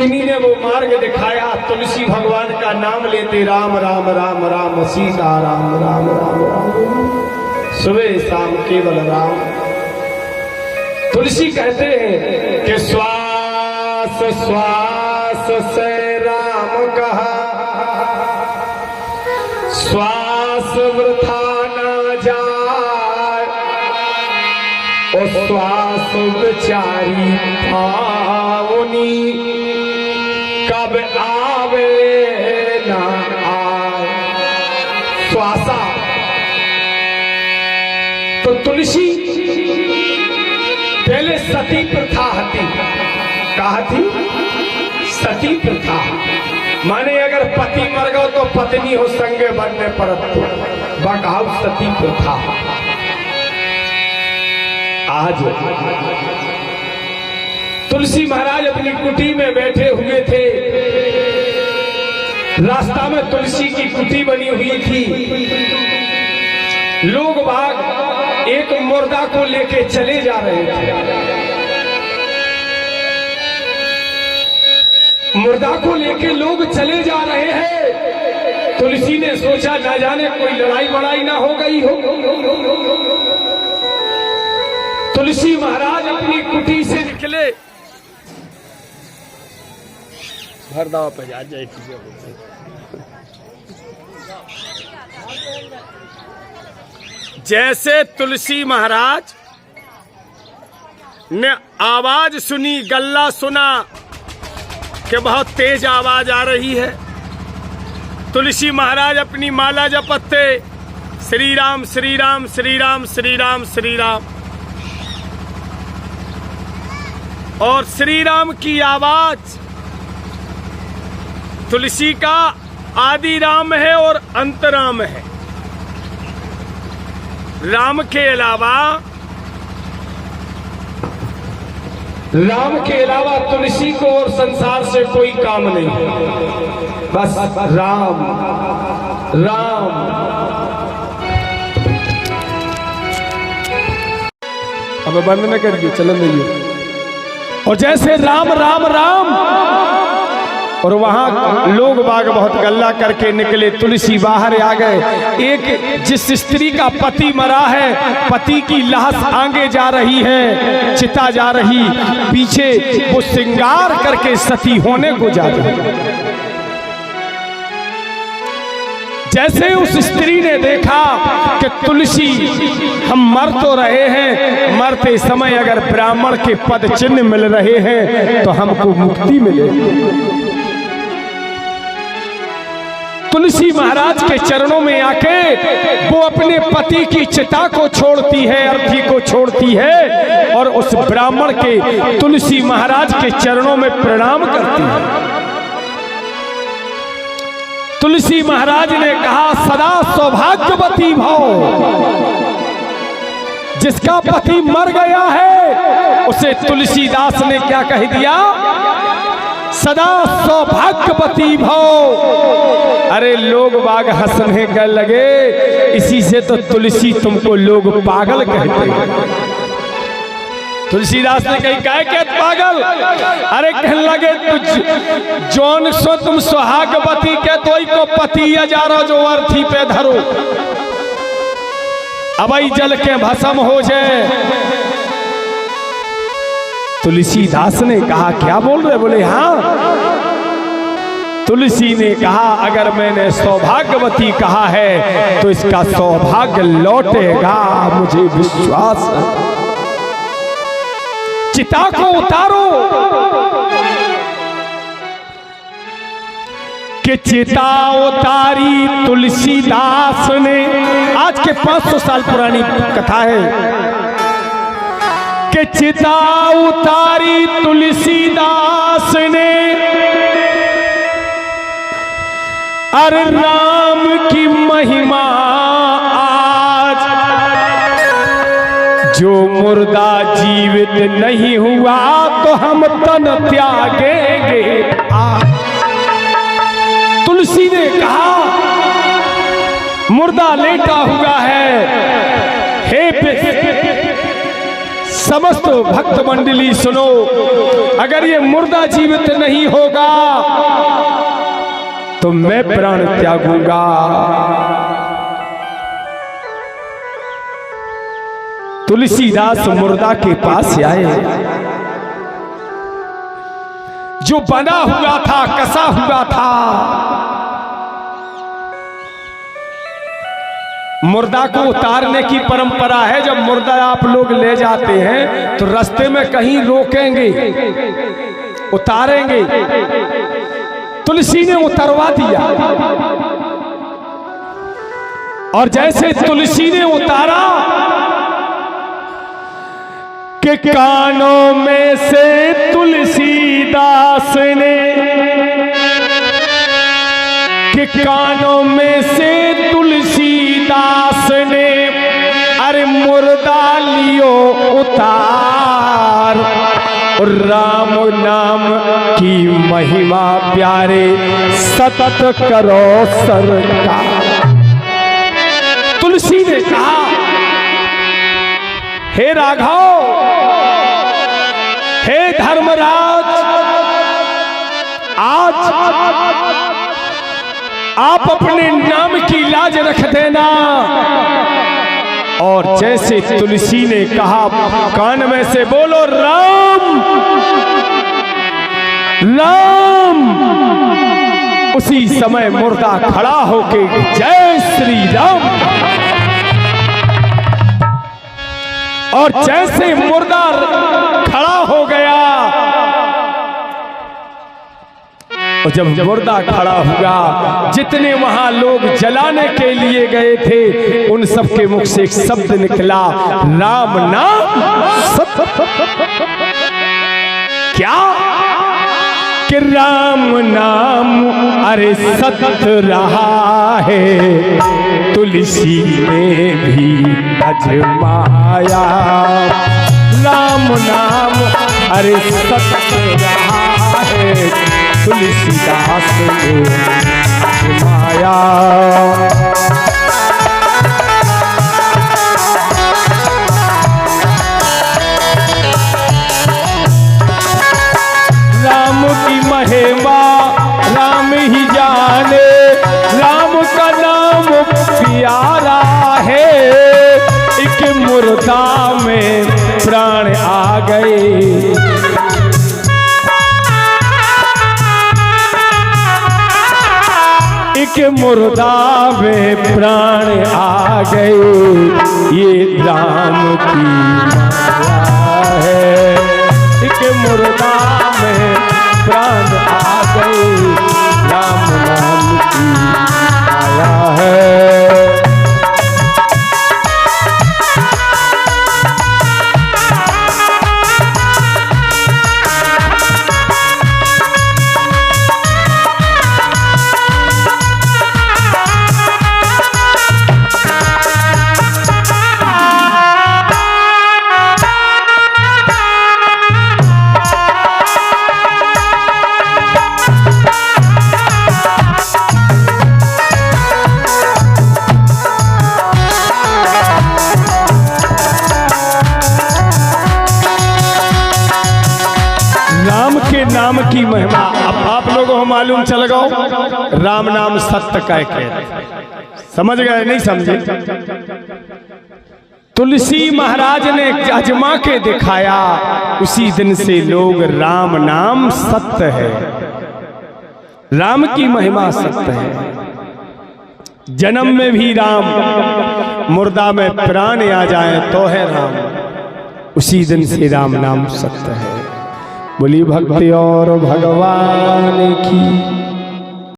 किन्हीं ने वो मार्ग दिखाया, तुलसी भगवान का नाम लेते राम राम राम राम सीता राम राम राम राम, सुबह शाम केवल राम। तुलसी कहते हैं कि श्वास श्वास से राम कहा, श्वास वृथा न जाए, और श्वास विचारी पावनी, कब आवे ना आए श्वासा। तो तुलसी पहले सती प्रथा थी, कहा थी सती प्रथा, माने अगर पति मर गो तो पत्नी हो संगे बनने परत बकाऊ सती प्रथा। आज तुलसी महाराज अपनी कुटी में बैठे हुए थे, रास्ता में तुलसी की कुटी बनी हुई थी। लोग बाग एक मुर्दा को लेके चले जा रहे थे, मुर्दा को लेके लोग चले जा रहे हैं। तुलसी ने सोचा न जाने कोई लड़ाई बड़ाई ना हो गई हो। तुलसी महाराज अपनी कुटी से निकले, भरदावा पे जा जाए जैसे तुलसी महाराज ने आवाज सुनी, गल्ला सुना कि बहुत तेज आवाज आ रही है। तुलसी महाराज अपनी माला जपते श्री राम श्री राम श्री राम श्री राम श्री राम, और श्री राम की आवाज तुलसी का आदि राम है और अंत राम है। राम के अलावा तुलसी को और संसार से कोई काम नहीं, बस राम राम। अब बंद न करिए, चलन दीजिए। और जैसे राम राम राम, और वहां लोग बाग बहुत गल्ला करके निकले। तुलसी बाहर आ गए। एक जिस स्त्री का पति मरा है, पति की लाश आगे जा रही है, चिता जा रही, पीछे वो श्रृंगार करके सती होने को जा रही। जैसे उस स्त्री ने देखा कि तुलसी हम मर तो रहे हैं, मरते समय अगर ब्राह्मण के पद चिन्ह मिल रहे हैं तो हमको मुक्ति मिलेगी। तुलसी महाराज के चरणों में आके वो अपने पति की चिता को छोड़ती है, अर्थी को छोड़ती है, और उस ब्राह्मण के तुलसी महाराज के चरणों में प्रणाम करती है। तुलसी महाराज ने कहा सदा सौभाग्यवती भव। जिसका पति मर गया है उसे तुलसीदास ने क्या कह दिया, सदा सौभाग्यवती भव। अरे लोग बाग हंसने कर लगे, इसी से तो तुलसी तुमको लोग पागल कहते हैं। तुलसीदास ने कही काय के पागल, अरे कहने लगे तुझ जौन सो तुम सुहागवती के तो को पति अजारो जो अर्थी पे धरो, अबई जल के भस्म हो जाए। तुलसीदास ने कहा क्या बोल रहे, बोले हाँ। तुलसी ने कहा अगर मैंने सौभाग्यवती कहा है तो इसका सौभाग्य लौटेगा, मुझे विश्वास है। चिता को उतारो कि चिता उतारी तुलसीदास ने। आज के 500 साल पुरानी कथा है कि चिता उतारी तुलसीदास ने, अरे राम की महिमा आज, जो मुर्दा जीवित नहीं हुआ तो हम तन त्यागेंगे। तुलसी ने कहा मुर्दा लेटा हुआ है, हे समस्त भक्त मंडली सुनो, अगर ये मुर्दा जीवित नहीं होगा तो मैं प्राण त्यागूंगा। तुलसीदास मुर्दा के पास आए, जो बना हुआ था, कसा हुआ था। मुर्दा को उतारने की परंपरा है। जब मुर्दा आप लोग ले जाते हैं तो रास्ते में कहीं रोकेंगे, उतारेंगे। तुलसी ने उतरवा दिया, और जैसे तुलसी ने उतारा कि कानों में से तुलसीदास ने, कि कानों में से तुलसीदास ने अरे मुर्दा लियो उतार। राम नाम की महिमा प्यारे सतत करो सरकार। तुलसी ने कहा, हे राघव, हे धर्मराज, आज आप अपने नाम की लाज रख देना। और जैसे तुलसी ने कहा, कान में से बोलो राम राम, उसी समय मुर्दा खड़ा होके जय श्री राम। और जैसे मुर्दा खड़ा हो गया, और जब मुर्दा खड़ा हुआ, जितने वहां लोग जलाने के लिए गए थे उन सब के मुख से एक शब्द निकला, राम नाम सत्य। क्या कि राम नाम अरे सत्य रहा है, तुलसी ने भी अजमाया। राम नाम अरे सत्य रहा है, तुलसीदास ने अजमाया। राम की महिमा राम ही जाने, राम का नाम प्यारा है। एक मुर्दा में प्राण आ गए, एक मुर्दा में प्राण आ गए। ये राम की माया है, एक मुर्दा में प्राण आ गए, राम नाम की माया है। नाम की महिमा अब आप लोगों को मालूम चल गो, राम नाम सत्य कह के समझ गए? नहीं समझे? तुलसी महाराज ने अजमा के दिखाया, उसी दिन से लोग राम नाम सत्य है, राम की महिमा सत्य है। जन्म में भी राम, मुर्दा में प्राण आ जाए तो है राम, उसी दिन से राम नाम सत्य है। बोली भक्ति और भगवान की।